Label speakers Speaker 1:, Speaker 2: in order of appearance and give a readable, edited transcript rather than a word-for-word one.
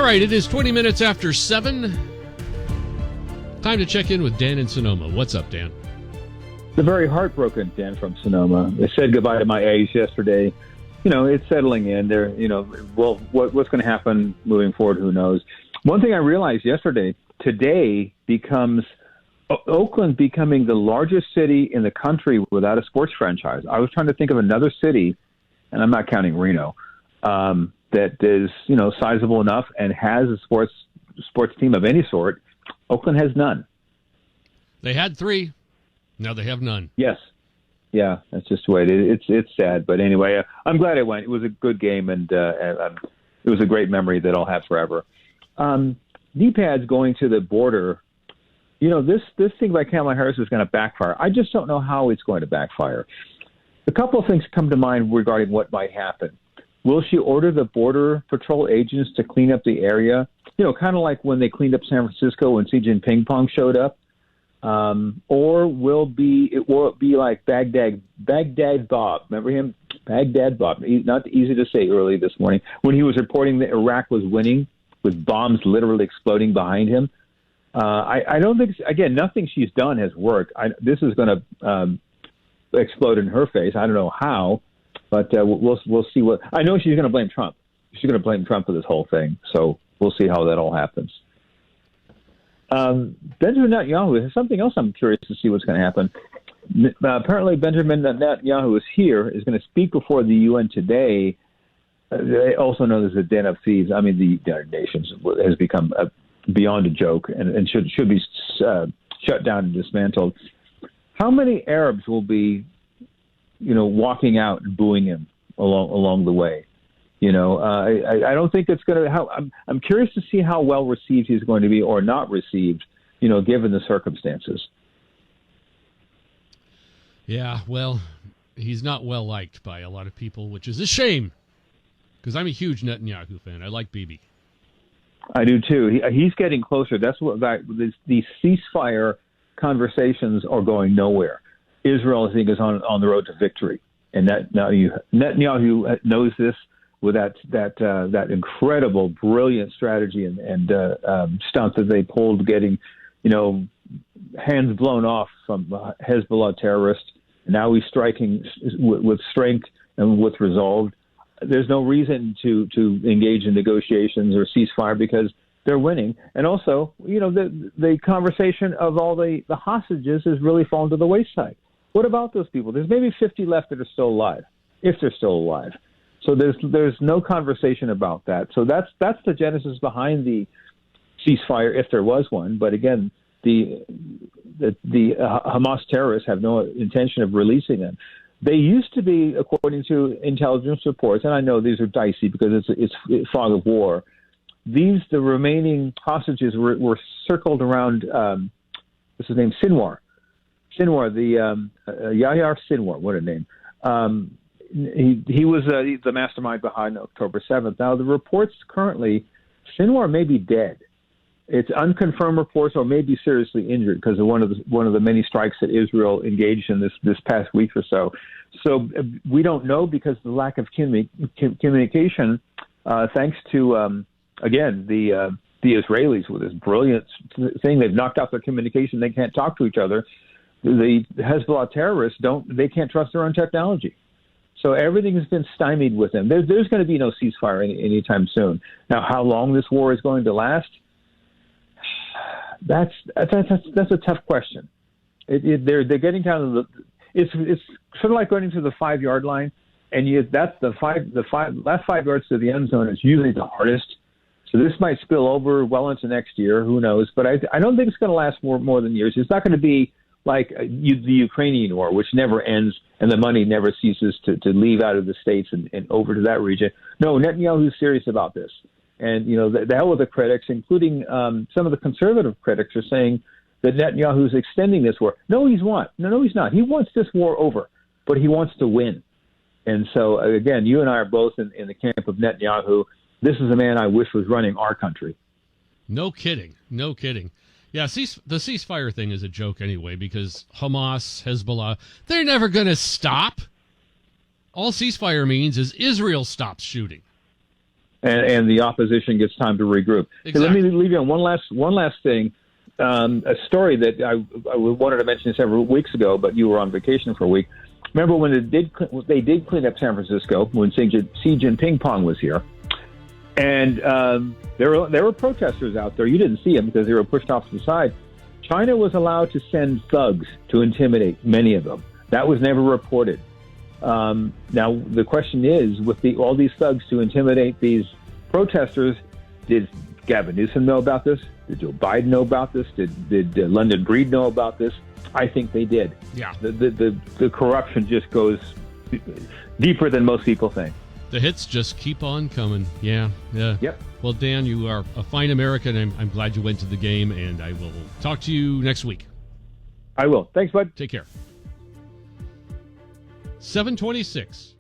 Speaker 1: right, it is 20 minutes after 7. Time to check in with Dan in Sonoma. What's up, Dan?
Speaker 2: The very heartbroken Dan from Sonoma. They said goodbye to my A's yesterday. You know, it's settling in. They're, well, what's going to happen moving forward, who knows? One thing I realized yesterday, today becomes Oakland becoming the largest city in the country without a sports franchise. I was trying to think of another city, and I'm not counting Reno, that is, sizable enough and has a sports team of any sort. Oakland has none.
Speaker 1: They had 3. Now they have none.
Speaker 2: Yes. Yeah, that's just the way it is. It's sad. But anyway, I'm glad it went. It was a good game, and it was a great memory that I'll have forever. D-pads going to the border, this thing by Kamala Harris is going to backfire. I just don't know how it's going to backfire. A couple of things come to mind regarding what might happen. Will she order the Border Patrol agents to clean up the area? Kind of like when they cleaned up San Francisco when Xi Jinping showed up. Or will it be like Baghdad Bob? Remember him? Baghdad Bob. Not easy to say early this morning when he was reporting that Iraq was winning with bombs literally exploding behind him. I don't think, again, nothing she's done has worked. This is going to explode in her face. I don't know how, but we'll see what. I know she's going to blame Trump. She's going to blame Trump for this whole thing. So we'll see how that all happens. Benjamin Netanyahu, there's something else I'm curious to see what's going to happen. Apparently, Benjamin Netanyahu is going to speak before the UN today, also known as the Den of Thieves. I mean, the United Nations has become beyond a joke and should be shut down and dismantled. How many Arabs will be, walking out and booing him along the way? I don't think it's going to. I'm curious to see how well received he's going to be or not received, given the circumstances.
Speaker 1: Yeah, well, he's not well liked by a lot of people, which is a shame, because I'm a huge Netanyahu fan. I like Bibi.
Speaker 2: I do too. He's getting closer. That's what these ceasefire conversations are going nowhere. Israel, I think, is on the road to victory, and Netanyahu knows this. With that incredible, brilliant strategy and stunt that they pulled, getting, hands blown off from Hezbollah terrorists. Now he's striking with strength and with resolve. There's no reason to engage in negotiations or ceasefire because they're winning. And also, the conversation of all the hostages has really fallen to the wayside. What about those people? There's maybe 50 left that are still alive, if they're still alive. So there's no conversation about that. So that's the genesis behind the ceasefire, if there was one. But again, the Hamas terrorists have no intention of releasing them. They used to be, according to intelligence reports, and I know these are dicey because it's fog of war. The remaining hostages were circled around. What's his name? Sinwar, the Yahya Sinwar. What a name. He was the mastermind behind October 7th. Now, the reports currently, Sinwar may be dead. It's unconfirmed reports, or may be seriously injured because of one of the many strikes that Israel engaged in this past week or so. So we don't know because of the lack of communication, thanks to again the Israelis with this brilliant thing. They've knocked out their communication. They can't talk to each other. The Hezbollah terrorists they can't trust their own technology. So everything has been stymied with them. There's going to be no ceasefire anytime soon. Now, how long this war is going to last? That's a tough question. They're getting down to the. It's sort of like going to the 5-yard line, and that's the last 5 yards to the end zone is usually the hardest. So this might spill over well into next year. Who knows? But I don't think it's going to last more than years. It's not going to be like the Ukrainian war, which never ends and the money never ceases to leave out of the states and over to that region. No, Netanyahu's serious about this. And, the hell with the critics, including some of the conservative critics, are saying that Netanyahu's extending this war. No, he's not. No, he's not. He wants this war over, but he wants to win. And so, again, you and I are both in the camp of Netanyahu. This is a man I wish was running our country.
Speaker 1: No kidding. Yeah, the ceasefire thing is a joke anyway because Hamas, Hezbollah, they're never going to stop. All ceasefire means is Israel stops shooting.
Speaker 2: and the opposition gets time to regroup.
Speaker 1: Exactly.
Speaker 2: So let me leave you on one last thing. A story that I wanted to mention several weeks ago, but you were on vacation for a week. Remember when they did clean up San Francisco when Xi Jinping Pong was here, and there were protesters out there. You didn't see them because they were pushed off to the side. China was allowed to send thugs to intimidate many of them. That was never reported. Now the question is, with all these thugs to intimidate these protesters, did Gavin Newsom know about this? Did Joe Biden know about this? Did London Breed know about this? I think they did.
Speaker 1: Yeah.
Speaker 2: The corruption just goes deeper than most people think.
Speaker 1: The hits just keep on coming. Yeah.
Speaker 2: Yep.
Speaker 1: Well, Dan, you are a fine American. I'm glad you went to the game, and I will talk to you next week.
Speaker 2: I will. Thanks, bud.
Speaker 1: Take care. 726.